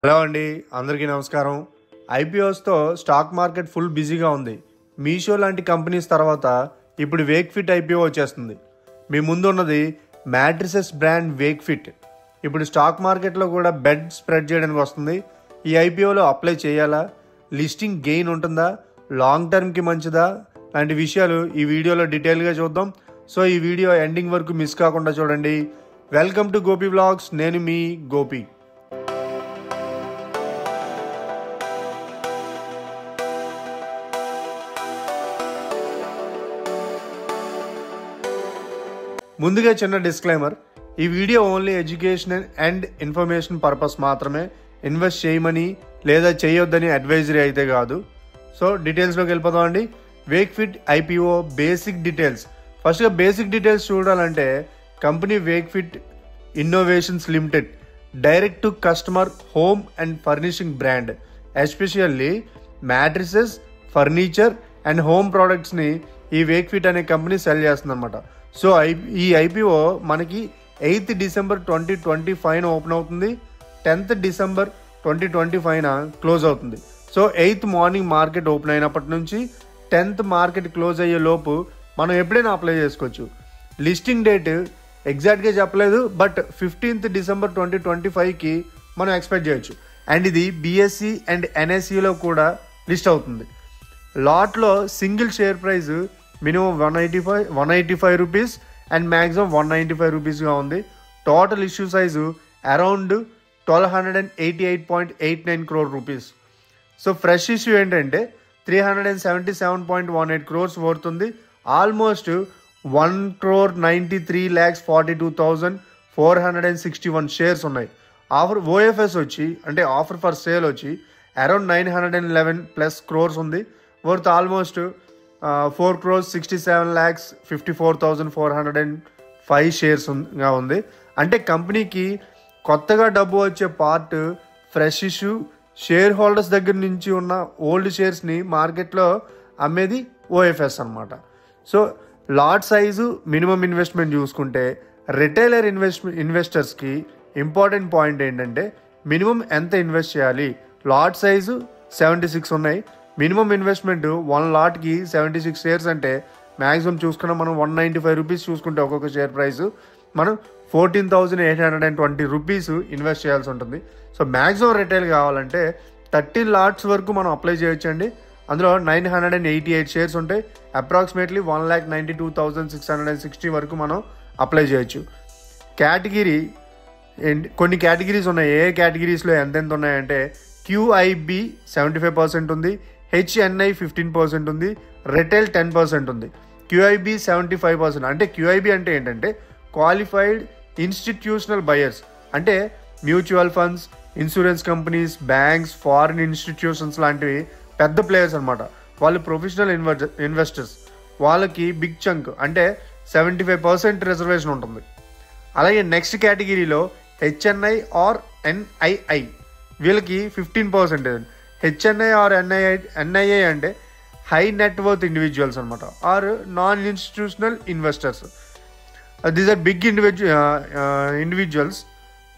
Hello అండి, అందరికీ నమస్కారం. ఐపీఓస్తో స్టాక్ మార్కెట్ ఫుల్ బిజీగా ఉంది. మీషో లాంటి కంపెనీస్ తర్వాత ఇప్పుడు వేక్ఫిట్ ఐపీఓ వచ్చేస్తుంది. మీ ముందు ఉన్నది మ్యాట్రిసెస్ బ్రాండ్ వేక్ఫిట్. ఇప్పుడు స్టాక్ మార్కెట్లో కూడా బెడ్ స్ప్రెడ్ చేయడానికి వస్తుంది. ఈ ఐపీఓలో అప్లై చేయాలా, లిస్టింగ్ గెయిన్ ఉంటుందా, లాంగ్ టర్మ్కి మంచిదా లాంటి విషయాలు ఈ వీడియోలో డీటెయిల్గా చూద్దాం. సో ఈ వీడియో ఎండింగ్ వరకు మిస్ కాకుండా చూడండి. Welcome to Gopi vlogs. నేను మీ గోపి. ముందుగా చిన్న డిస్క్లైమర్, ఈ video only education and information purpose మాత్రమే. ఇన్వెస్ట్ చేయమని లేదా చేయొద్దని అడ్వైజరీ అయితే కాదు. సో డీటెయిల్స్లోకి వెళ్ళిపోదాం అండి. Wakefit IPO basic details. ఫస్ట్గా బేసిక్ డీటెయిల్స్ చూడాలంటే company Wakefit Innovations Limited direct to customer home and furnishing brand. Especially mattresses, furniture and home ప్రోడక్ట్స్ని ఈ వేక్ఫిట్ అనే కంపెనీ సెల్ చేస్తుంది అనమాట. సో ఈ ఐపీఓ మనకి 8th డిసెంబర్ 2025 ఓపెన్ అవుతుంది. 10th డిసెంబర్ 2025 క్లోజ్ అవుతుంది. So 8th morning market open అయినప్పటి నుంచి 10th మార్కెట్ క్లోజ్ అయ్యే లోపు మనం ఎప్పుడైనా అప్లై చేసుకోవచ్చు. లిస్టింగ్ డేట్ ఎగ్జాక్ట్గా చెప్పలేదు, బట్ 15th డిసెంబర్ 2025కి మనం ఎక్స్పెక్ట్ చేయొచ్చు. అండ్ ఇది బీఎస్సీ అండ్ ఎన్ఎస్సిలో కూడా లిస్ట్ అవుతుంది. లాట్లో single share price minimum 185 rupees and maximum 195 రూపీస్గా ఉంది. Total issue size around 1288.89 crore rupees. So fresh issue ఏంటంటే 377.18 crores పడుతుంది. ఆల్మోస్ట్ 1,93,42,461 షేర్స్ ఉన్నాయి. ఆఫర్ ఓఎఫ్ఎస్ వచ్చి అంటే ఆఫర్ ఫర్ సేల్ వచ్చి అరౌండ్ 911+ crores ఉంది. వర్త్ ఆల్మోస్ట్ 4,67,54,405 షేర్స్గా ఉంది. అంటే కంపెనీకి కొత్తగా డబ్బు వచ్చే part fresh issue, shareholders దగ్గర నుంచి ఉన్న ఓల్డ్ షేర్స్ని మార్కెట్లో అమ్మేది ఓఎఫ్ఎస్ అనమాట. So lot size, minimum investment చూసుకుంటే రిటైలర్ ఇన్వెస్టర్స్కి ఇంపార్టెంట్ పాయింట్ ఏంటంటే మినిమం ఎంత ఇన్వెస్ట్ చేయాలి. లాట్ సైజు 76 ఉన్నాయి. మినిమం ఇన్వెస్ట్మెంట్ 1 లాట్కి 76 షేర్స్ అంటే మ్యాక్సిమం చూసుకున్న మనం 195 రూపీస్ చూసుకుంటే ఒక్కొక్క షేర్ ప్రైస్ మనం 14,820 రూపీస్ ఇన్వెస్ట్ చేయాల్సి ఉంటుంది. సో మ్యాక్సిమం రిటైల్ కావాలంటే 30 లాట్స్ వరకు మనం అప్లై చేయొచ్చండి. అందులో 988 షేర్స్ ఉంటాయి. అప్రాక్సిమేట్లీ 1,92,660 వరకు మనం అప్లై చేయొచ్చు. కేటగిరీ కొన్ని కేటగిరీస్ ఉన్నాయి. ఏ కేటగిరీస్లో ఎంతెంత ఉన్నాయంటే క్యూఐబి 75% ఉంది, హెచ్ఎన్ఐ 15% ఉంది, రిటైల్ 10% ఉంది. క్యూఐబి 75% అంటే క్యూఐబి అంటే ఏంటంటే క్వాలిఫైడ్ ఇన్స్టిట్యూషనల్ బయర్స్, అంటే mutual funds, insurance companies, banks, foreign institutions లాంటివి పెద్ద ప్లేయర్స్ అనమాట. వాళ్ళు ప్రొఫెషనల్ ఇన్వెస్టర్స్. వాళ్ళకి బిగ్ చంక్ అంటే 75% రిజర్వేషన్ ఉంటుంది. అలాగే నెక్స్ట్ కేటగిరీలో హెచ్ఎన్ఐ ఆర్ ఎన్ఐఐ, వీళ్ళకి 15%. హెచ్ఎన్ఐ ఆర్ ఎన్ఐఐ అంటే హై నెట్వర్త్ ఇండివిజువల్స్ అనమాట, or non institutional investors. These are big individuals,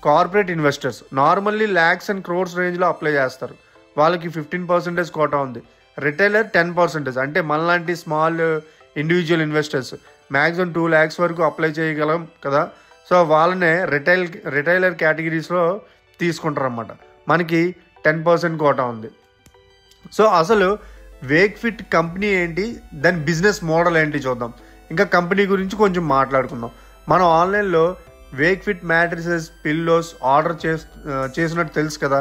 corporate investors. Normally lakhs and crores రేంజ్లో అప్లై చేస్తారు. వాళ్ళకి 15% కోటా ఉంది. రిటైలర్ 10%, అంటే మనలాంటి small individual investors maximum 2 lakhs వరకు అప్లై చేయగలం కదా. సో వాళ్ళనే రిటైలర్ కేటగిరీస్లో తీసుకుంటారన్నమాట. మనకి 10% కోటా ఉంది. సో అసలు వేక్ఫిట్ కంపెనీ ఏంటి, దాని బిజినెస్ మోడల్ ఏంటి చూద్దాం. ఇంకా కంపెనీ గురించి కొంచెం మాట్లాడుకుందాం. మనం ఆన్లైన్లో వేక్ఫిట్ మ్యాట్రిసెస్, పిల్లోస్ ఆర్డర్ చేసినట్టు తెలుసు కదా.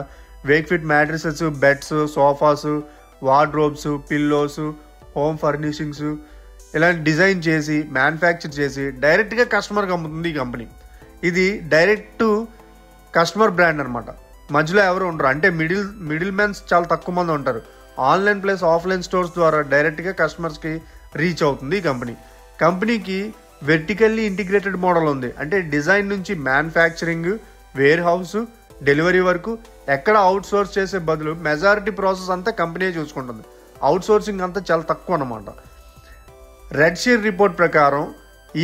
Wakefit mattresses, beds, sofas, wardrobes, pillows, home furnishings ఇలాంటి డిజైన్ చేసి మ్యానుఫ్యాక్చర్ చేసి డైరెక్ట్గా కస్టమర్కి అమ్ముతుంది ఈ కంపెనీ. ఇది డైరెక్ట్ టు కస్టమర్ బ్రాండ్ అనమాట. మధ్యలో ఎవరు ఉండరు, అంటే మిడిల్ మ్యాన్స్ చాలా తక్కువ మంది ఉంటారు. ఆన్లైన్ ప్లస్ ఆఫ్లైన్ స్టోర్స్ ద్వారా డైరెక్ట్గా కస్టమర్స్కి రీచ్ అవుతుంది ఈ కంపెనీకి వెర్టికల్లీ ఇంటిగ్రేటెడ్ మోడల్ ఉంది. అంటే డిజైన్ నుంచి మ్యానుఫ్యాక్చరింగ్, వేర్ హౌస్, డెలివరీ వరకు ఎక్కడ అవుట్ సోర్స్ చేసే బదులు మెజారిటీ ప్రాసెస్ అంతా కంపెనీ చూసుకుంటుంది. అవుట్ సోర్సింగ్ అంతా చాలా తక్కువ అనమాట. రెడ్ షీర్ రిపోర్ట్ ప్రకారం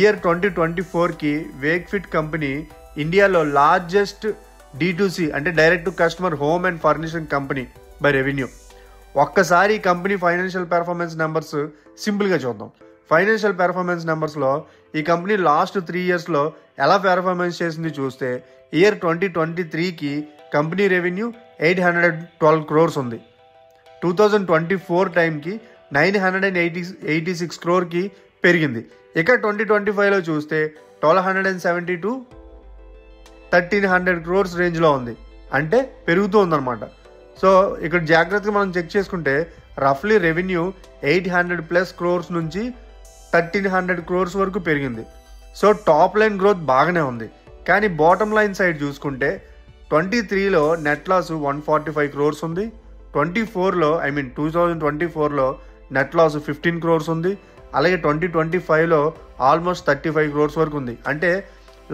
ఇయర్ 2024కి వేక్ఫిట్ కంపెనీ ఇండియాలో లార్జెస్ట్ D2C అంటే direct to customer home and furnishing company by revenue. ఒక్కసారి ఈ కంపెనీ ఫైనాన్షియల్ పెర్ఫార్మెన్స్ నెంబర్స్ సింపుల్గా చూద్దాం. ఫైనాన్షియల్ పెర్ఫార్మెన్స్ నెంబర్స్లో ఈ కంపెనీ లాస్ట్ 3 yearsలో ఎలా పెర్ఫార్మెన్స్ చేసింది చూస్తే ఇయర్ 2023కి కంపెనీ రెవెన్యూ 812 crores ఉంది. 2024 టైంకి 986 crore పెరిగింది. ఇక 2025లో చూస్తే 1270 to 1300 crores రేంజ్లో ఉంది. అంటే పెరుగుతూ ఉందన్నమాట. సో ఇక్కడ జాగ్రత్తగా మనం చెక్ చేసుకుంటే రఫ్లీ రెవెన్యూ 800+ crores నుంచి 1300 crores వరకు పెరిగింది. సో టాప్ లైన్ గ్రోత్ బాగానే ఉంది. కానీ బాటమ్ లైన్ సైడ్ చూసుకుంటే 23లో నెట్ లాస్ 145 crores ఉంది. 2024లో నెట్ లాస్ 15 crores ఉంది. అలాగే 2025లో ఆల్మోస్ట్ 35 crores వరకు ఉంది. అంటే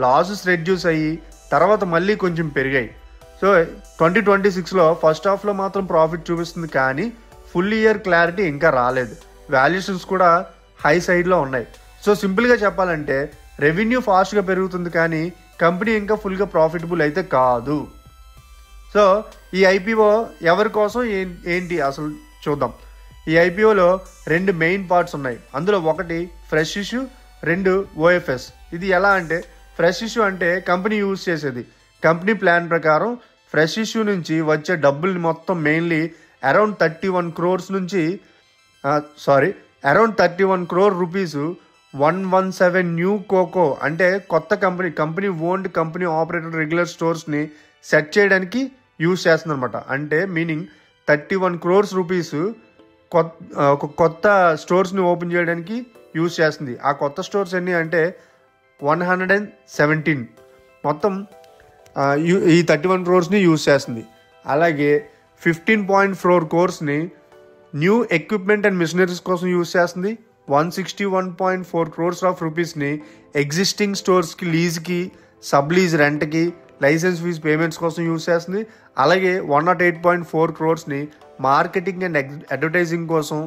లాసెస్ రెడ్యూస్ అయ్యి తర్వాత మళ్ళీ కొంచెం పెరిగాయి. సో 2026లో ఫస్ట్ హాఫ్లో మాత్రం ప్రాఫిట్ చూపిస్తుంది, కానీ ఫుల్ ఇయర్ క్లారిటీ ఇంకా రాలేదు. వాల్యుయేషన్స్ కూడా హై సైడ్లో ఉన్నాయి. సో సింపుల్గా చెప్పాలంటే రెవెన్యూ ఫాస్ట్గా పెరుగుతుంది, కానీ కంపెనీ ఇంకా ఫుల్గా ప్రాఫిటబుల్ అయితే కాదు. సో ఈ ఐపీఓ ఎవరి కోసం ఏంటి అసలు చూద్దాం. ఈ ఐపీఓలో 2 మెయిన్ పార్ట్స్ ఉన్నాయి. అందులో ఒకటి ఫ్రెష్ ఇష్యూ, 2 ఓఎఫ్ఎస్. ఇది ఎలా అంటే ఫ్రెష్ ఇష్యూ అంటే కంపెనీ యూజ్ చేసేది. కంపెనీ ప్లాన్ ప్రకారం ఫ్రెష్ ఇష్యూ నుంచి వచ్చే డబ్బుల్ని మొత్తం మెయిన్లీ అరౌండ్ 31 crores నుంచి around 31 crore rupees 117 new COCO అంటే కొత్త company owned company operated regular స్టోర్స్ని సెట్ చేయడానికి యూజ్ చేస్తుంది అనమాట. అంటే మీనింగ్ 31 crores rupees ఒక కొత్త స్టోర్స్ని ఓపెన్ చేయడానికి యూజ్ చేస్తుంది. ఆ కొత్త స్టోర్స్ ఎన్ని అంటే 117 మొత్తం ఈ 31 crores యూజ్ చేస్తుంది. అలాగే 15.4 crores new equipment and machineries కోసం యూజ్ చేస్తుంది. 161.4 crores రూపీస్ని ఎగ్జిస్టింగ్ స్టోర్స్కి లీజ్కి, సబ్ లీజ్ రెంట్కి, లైసెన్స్ ఫీజ్ పేమెంట్స్ కోసం యూజ్ చేస్తుంది. అలాగే 108.4 crores మార్కెటింగ్ అండ్ అడ్వర్టైజింగ్ కోసం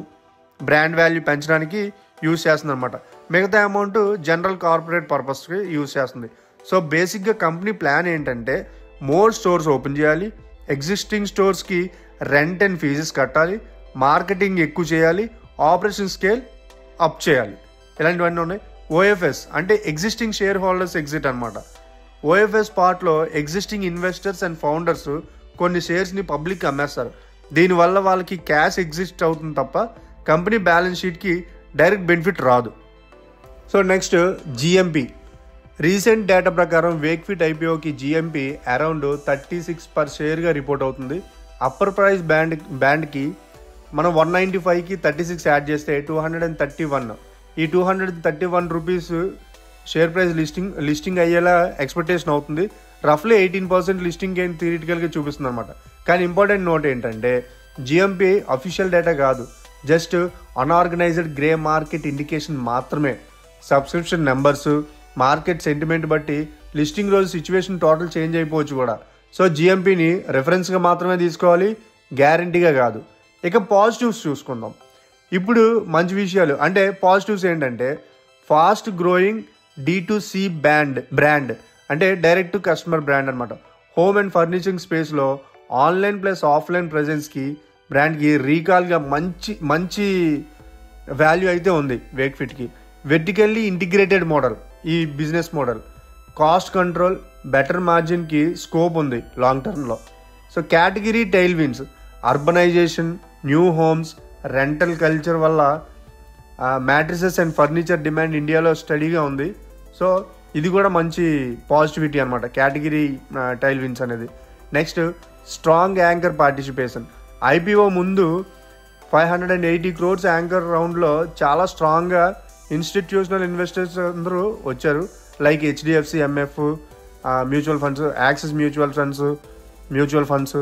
బ్రాండ్ వాల్యూ పెంచడానికి యూజ్ చేస్తుంది అనమాట. మిగతా అమౌంట్ జనరల్ కార్పొరేట్ పర్పస్కి యూజ్ చేస్తుంది. సో బేసిక్గా కంపెనీ ప్లాన్ ఏంటంటే మోర్ స్టోర్స్ ఓపెన్ చేయాలి, ఎగ్జిస్టింగ్ స్టోర్స్కి రెంట్ అండ్ ఫీజెస్ కట్టాలి, మార్కెటింగ్ ఎక్కువ చేయాలి, ఆపరేషన్ స్కేల్ అప్ చేయాలి. ఇలాంటివన్నీ ఉన్నాయి. ఓఎఫ్ఎస్ అంటే ఎగ్జిస్టింగ్ షేర్ హోల్డర్స్ ఎగ్జిట్ అనమాట. ఓఎఫ్ఎస్ పార్ట్లో ఎగ్జిస్టింగ్ ఇన్వెస్టర్స్ అండ్ ఫౌండర్స్ కొన్ని షేర్స్ని పబ్లిక్ అమ్మేస్తారు. దీనివల్ల వాళ్ళకి క్యాష్ ఎగ్జిస్ట్ అవుతుంది తప్ప కంపెనీ బ్యాలెన్స్ షీట్కి డైరెక్ట్ బెనిఫిట్ రాదు. So next GMP. Recent data ప్రకారం వేక్ఫిట్ ఐపీఓకి GMP around 36 per share report అవుతుంది. అప్పర్ ప్రైస్ బ్యాండ్కి మనం 195కి 36 యాడ్ చేస్తే 231. ఈ 231 rupees షేర్ ప్రైస్ లిస్టింగ్ అయ్యేలా ఎక్స్పెక్టేషన్ అవుతుంది. రఫ్లీ 18% లిస్టింగ్ గెయిన్ థియరిటికల్గా చూపిస్తుంది అనమాట. కానీ ఇంపార్టెంట్ నోట్ ఏంటంటే జిఎంపి అఫీషియల్ డేటా కాదు, just unorganised grey market indication మాత్రమే. సబ్స్క్రిప్షన్ నెంబర్స్, మార్కెట్ సెంటిమెంట్ బట్టి లిస్టింగ్ రోజు సిచ్యువేషన్ టోటల్ చేంజ్ అయిపోవచ్చు కూడా. సో జిఎంపిని రెఫరెన్స్గా మాత్రమే తీసుకోవాలి, గ్యారంటీగా కాదు. ఇక పాజిటివ్స్ చూసుకుందాం. ఇప్పుడు మంచి విషయాలు అంటే పాజిటివ్స్ ఏంటంటే ఫాస్ట్ గ్రోయింగ్ D2C బ్రాండ్ అంటే డైరెక్ట్ టు కస్టమర్ బ్రాండ్ అనమాట. హోమ్ అండ్ ఫర్నిచరింగ్ స్పేస్లో ఆన్లైన్ ప్లస్ ఆఫ్లైన్ ప్రెజెన్స్కి బ్రాండ్కి రీకాల్గా మంచి వాల్యూ అయితే ఉంది వేక్ఫిట్కి. వెర్టికల్లీ ఇంటిగ్రేటెడ్ మోడల్ ఈ business model. Cost control, better మార్జిన్కి స్కోప్ ఉంది లాంగ్ టర్మ్లో. So category tailwinds, urbanisation, new homes, rental culture వల్ల మ్యాట్రిసెస్ అండ్ ఫర్నిచర్ డిమాండ్ ఇండియాలో స్టడీగా ఉంది. సో ఇది కూడా మంచి పాజిటివిటీ అనమాట కేటగిరీ టైల్ విన్స్ అనేది. Next strong anchor participation. IPO ముందు 580 crores యాంకర్ రౌండ్లో చాలా స్ట్రాంగ్గా ఇన్స్టిట్యూషనల్ ఇన్వెస్టర్స్ అందరూ వచ్చారు. Like HDFC, MF mutual funds, Axis mutual funds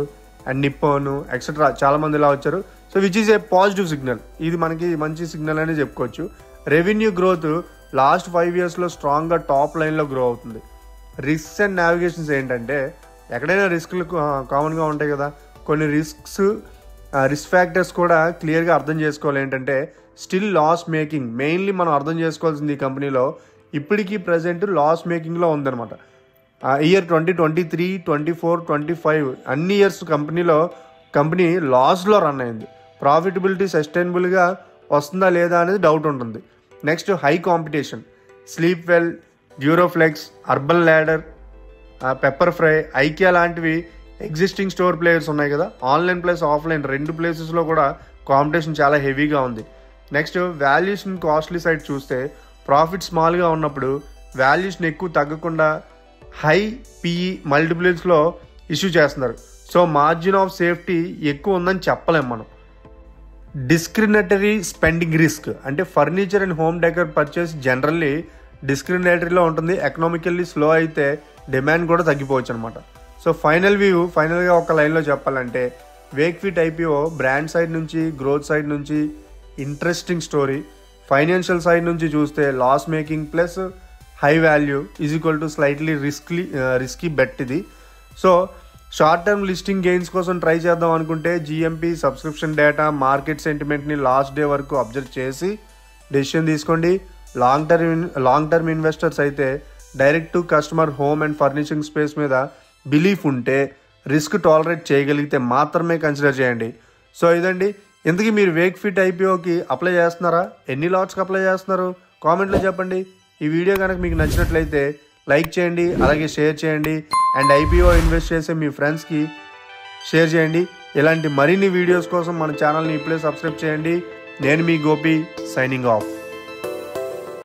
and Nippon etcetera చాలామంది ఇలా వచ్చారు. So which is a positive signal. ఇది మనకి మంచి సిగ్నల్ అనే చెప్పుకోవచ్చు. రెవెన్యూ గ్రోత్ లాస్ట్ 5 yearsలో స్ట్రాంగ్గా టాప్ లైన్లో గ్రో అవుతుంది. రిస్క్స్ అండ్ నావిగేషన్స్ ఏంటంటే ఎక్కడైనా రిస్క్లు కామన్గా ఉంటాయి కదా, కొన్ని రిస్క్ ఫ్యాక్టర్స్ కూడా క్లియర్గా అర్థం చేసుకోవాలి. ఏంటంటే స్టిల్ లాస్ మేకింగ్, మెయిన్లీ మనం అర్థం చేసుకోవాల్సింది ఈ కంపెనీలో ఇప్పటికీ ప్రజెంట్ లాస్ మేకింగ్లో ఉందన్నమాట. ఇయర్ 2023, 24, 25 అన్ని ఇయర్స్ కంపెనీ లాస్లో రన్ అయింది. ప్రాఫిటబిలిటీ సస్టైనబుల్గా వస్తుందా లేదా అనేది డౌట్ ఉంటుంది. Next high competition. Sleep well, Duroflex, urban ladder, pepper fry, IKEA లాంటివి ఎగ్జిస్టింగ్ స్టోర్ ప్లేయర్స్ ఉన్నాయి కదా. ఆన్లైన్ ప్లస్ ఆఫ్లైన్ రెండు ప్లేసెస్లో కూడా కాంపిటీషన్ చాలా హెవీగా ఉంది. నెక్స్ట్ వాల్యుయేషన్ కాస్ట్లీ సైడ్ చూస్తే ప్రాఫిట్ స్మాల్గా ఉన్నప్పుడు వాల్యుయేషన్ ఎక్కువ తగ్గకుండా హై పిఈ మల్టిపుల్స్లో ఇష్యూ చేస్తున్నారు. సో మార్జిన్ ఆఫ్ సేఫ్టీ ఎక్కువ ఉందని చెప్పలేం మనం. డిస్క్రిమినేటరీ స్పెండింగ్ రిస్క్ అంటే furniture and home decor purchase generally డిస్క్రిమినేటరీలో ఉంటుంది. ఎకనామికల్లీ స్లో అయితే డిమాండ్ కూడా తగ్గిపోవచ్చు అనమాట. సో ఫైనల్గా ఒక లైన్లో చెప్పాలంటే వేక్ఫిట్ ఐపీఓ బ్రాండ్ సైడ్ నుంచి, గ్రోత్ సైడ్ నుంచి ఇంట్రెస్టింగ్ స్టోరీ. ఫైనాన్షియల్ సైడ్ నుంచి చూస్తే loss making plus high value is equal to slightly risky bet ఇది. So short term listing gains కోసం ట్రై చేద్దాం అనుకుంటే జిఎంపీ, సబ్స్క్రిప్షన్ డేటా, మార్కెట్ సెంటిమెంట్ని last day వరకు అబ్జర్వ్ చేసి డెసిషన్ తీసుకోండి. లాంగ్ టర్మ్ ఇన్వెస్టర్స్ అయితే direct to customer home and furnishing space మీద బిలీఫ్ ఉంటే, రిస్క్ టాలరేట్ చేయగలిగితే మాత్రమే కన్సిడర్ చేయండి. సో ఇదండి. ఇంతకీ మీరు వేక్ఫిట్ ఐపీఓకి అప్లై చేస్తున్నారా? ఎన్ని లాట్స్కి అప్లై చేస్తున్నారు? కామెంట్లో చెప్పండి. ఈ వీడియో కనుక మీకు నచ్చినట్లయితే లైక్ చేయండి, అలాగే షేర్ చేయండి. అండ్ ఐపీఓ ఇన్వెస్ట్ చేసే మీ ఫ్రెండ్స్కి షేర్ చేయండి. ఇలాంటి మరిన్ని వీడియోస్ కోసం మన ఛానల్ని ఇప్పుడే సబ్స్క్రైబ్ చేయండి. నేను మీ గోపి, సైనింగ్ ఆఫ్.